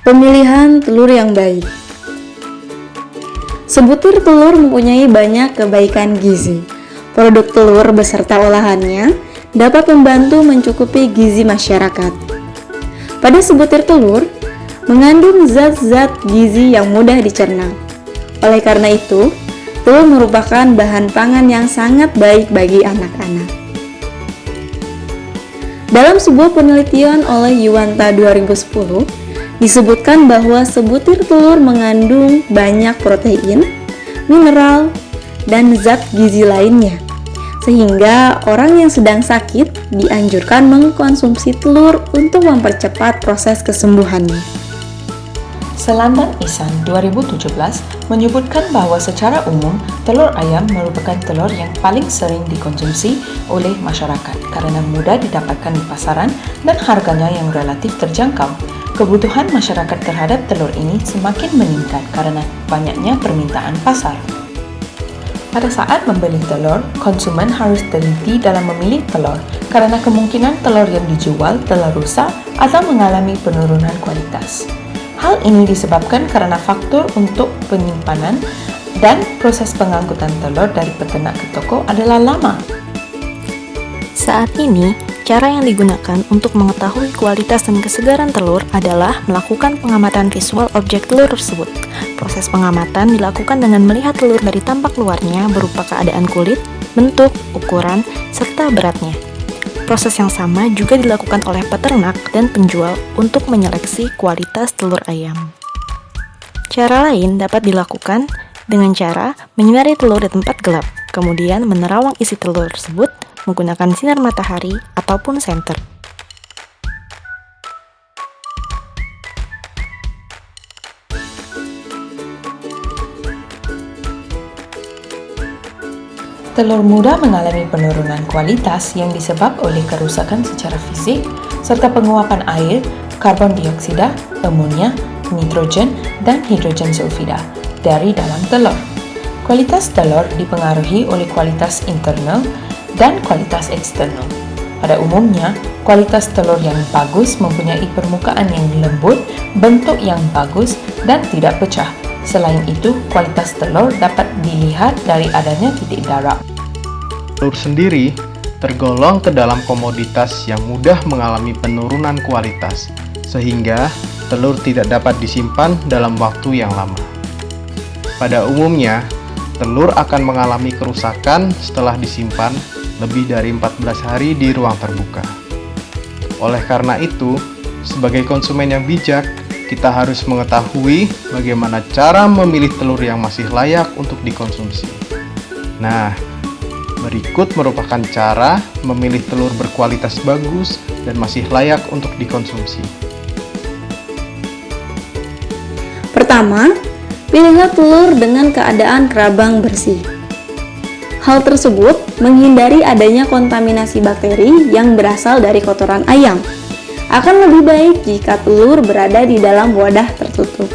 Pemilihan telur yang baik. Sebutir telur mempunyai banyak kebaikan gizi. Produk telur beserta olahannya dapat membantu mencukupi gizi masyarakat. Pada sebutir telur, mengandung zat-zat gizi yang mudah dicerna. Oleh karena itu, telur merupakan bahan pangan yang sangat baik bagi anak-anak. Dalam sebuah penelitian oleh Yuanta 2010, disebutkan bahwa sebutir telur mengandung banyak protein, mineral, dan zat gizi lainnya, sehingga orang yang sedang sakit dianjurkan mengkonsumsi telur untuk mempercepat proses kesembuhannya. Selambat Ihsan 2017 menyebutkan bahwa secara umum telur ayam merupakan telur yang paling sering dikonsumsi oleh masyarakat karena mudah didapatkan di pasaran dan harganya yang relatif terjangkau. Kebutuhan masyarakat terhadap telur ini semakin meningkat karena banyaknya permintaan pasar. Pada saat membeli telur, konsumen harus teliti dalam memilih telur karena kemungkinan telur yang dijual telah rusak atau mengalami penurunan kualitas. Hal ini disebabkan karena faktor untuk penyimpanan dan proses pengangkutan telur dari peternak ke toko adalah lama. Saat ini, cara yang digunakan untuk mengetahui kualitas dan kesegaran telur adalah melakukan pengamatan visual objek telur tersebut. Proses pengamatan dilakukan dengan melihat telur dari tampak luarnya berupa keadaan kulit, bentuk, ukuran, serta beratnya. Proses yang sama juga dilakukan oleh peternak dan penjual untuk menyeleksi kualitas telur ayam. Cara lain dapat dilakukan dengan cara menyinari telur di tempat gelap, kemudian menerawang isi telur tersebut menggunakan sinar matahari ataupun senter. Telur mudah mengalami penurunan kualitas yang disebabkan oleh kerusakan secara fisik serta penguapan air, karbon dioksida, amonia, nitrogen, dan hidrogen sulfida dari dalam telur. Kualitas telur dipengaruhi oleh kualitas internal dan kualitas eksternal. Pada umumnya, kualitas telur yang bagus mempunyai permukaan yang lembut, bentuk yang bagus, dan tidak pecah. Selain itu, kualitas telur dapat dilihat dari adanya titik darab. Telur sendiri tergolong ke dalam komoditas yang mudah mengalami penurunan kualitas, sehingga telur tidak dapat disimpan dalam waktu yang lama. Pada umumnya, telur akan mengalami kerusakan setelah disimpan lebih dari 14 hari di ruang terbuka. Oleh karena itu, sebagai konsumen yang bijak, kita harus mengetahui bagaimana cara memilih telur yang masih layak untuk dikonsumsi. Nah, berikut merupakan cara memilih telur berkualitas bagus dan masih layak untuk dikonsumsi. Pertama, pilihlah telur dengan keadaan kerabang bersih. Hal tersebut menghindari adanya kontaminasi bakteri yang berasal dari kotoran ayam. Akan lebih baik jika telur berada di dalam wadah tertutup.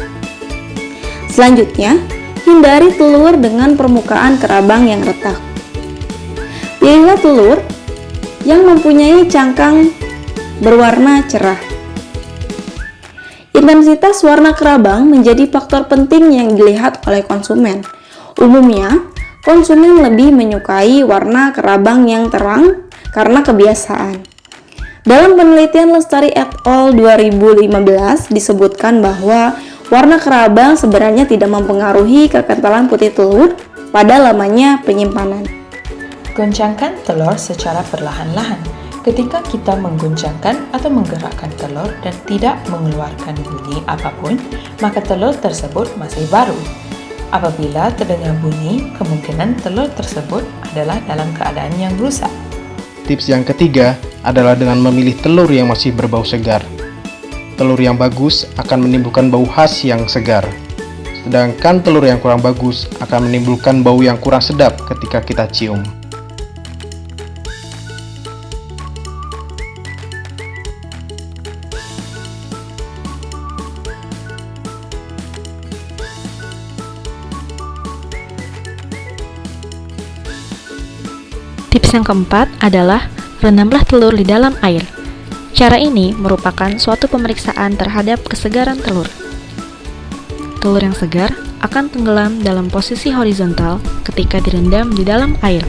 Selanjutnya, hindari telur dengan permukaan kerabang yang retak. Pilihlah telur yang mempunyai cangkang berwarna cerah. Intensitas warna kerabang menjadi faktor penting yang dilihat oleh konsumen. Umumnya, konsumen lebih menyukai warna kerabang yang terang karena kebiasaan. Dalam penelitian Lestari et al. 2015 disebutkan bahwa warna kerabang sebenarnya tidak mempengaruhi kekentalan putih telur pada lamanya penyimpanan. Goncangkan telur secara perlahan-lahan. Ketika kita mengguncangkan atau menggerakkan telur dan tidak mengeluarkan bunyi apapun, maka telur tersebut masih baru. Apabila terdengar bunyi, kemungkinan telur tersebut adalah dalam keadaan yang rusak. Tips yang ketiga adalah dengan memilih telur yang masih berbau segar. Telur yang bagus akan menimbulkan bau khas yang segar, sedangkan telur yang kurang bagus akan menimbulkan bau yang kurang sedap ketika kita cium. Tips yang keempat adalah rendamlah telur di dalam air. Cara ini merupakan suatu pemeriksaan terhadap kesegaran telur. Telur yang segar akan tenggelam dalam posisi horizontal ketika direndam di dalam air.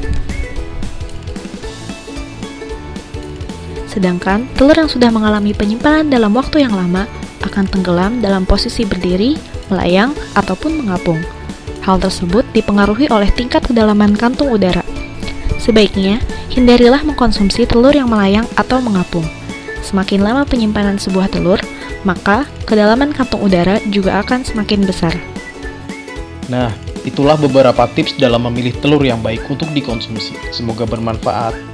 Sedangkan telur yang sudah mengalami penyimpanan dalam waktu yang lama akan tenggelam dalam posisi berdiri, melayang, ataupun mengapung. Hal tersebut dipengaruhi oleh tingkat kedalaman kantung udara. Sebaiknya, hindarilah mengkonsumsi telur yang melayang atau mengapung. Semakin lama penyimpanan sebuah telur, maka kedalaman kantung udara juga akan semakin besar. Nah, itulah beberapa tips dalam memilih telur yang baik untuk dikonsumsi. Semoga bermanfaat.